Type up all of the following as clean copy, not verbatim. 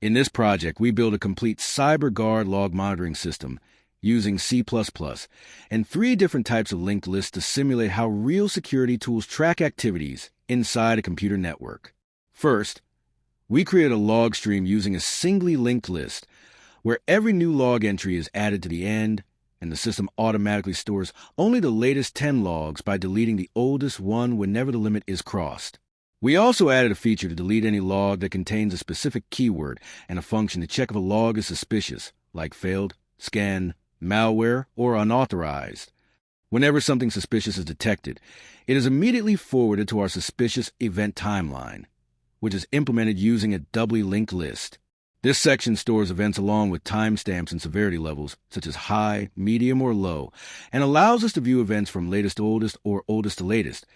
In this project, we built a complete CyberGuard Log Monitoring System using C++ and 3 different types of linked lists to simulate how real security tools track activities inside a computer network. First, we created a log stream using a singly linked list where every new log entry is added to the end, and the system automatically stores only the latest 10 logs by deleting the oldest one whenever the limit is crossed. We also added a feature to delete any log that contains a specific keyword and a function to check if a log is suspicious, like failed, scan, malware, or unauthorized. Whenever something suspicious is detected, it is immediately forwarded to our suspicious event timeline, which is implemented using a Doubly Linked List. This section stores events along with timestamps and severity levels, such as high, medium, or low, and allows us to view events from latest to oldest or oldest to latest,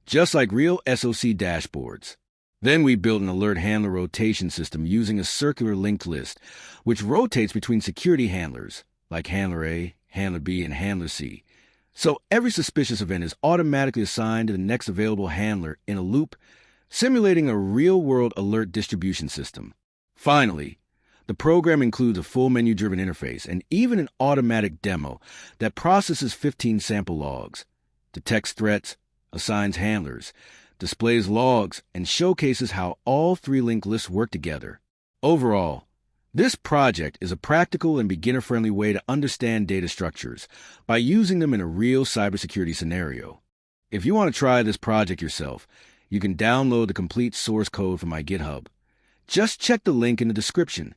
just like real SOC dashboards. Then we built an alert handler rotation system using a circular linked list, which rotates between security handlers, like Handler A, Handler B, and Handler C. So every suspicious event is automatically assigned to the next available handler in a loop, simulating a real-world alert distribution system. Finally, the program includes a full menu-driven interface and even an automatic demo that processes 15 sample logs, detects threats, assigns handlers, displays logs, and showcases how all 3 linked lists work together. Overall, this project is a practical and beginner-friendly way to understand data structures by using them in a real cybersecurity scenario. If you want to try this project yourself, you can download the complete source code from my GitHub. Just check the link in the description.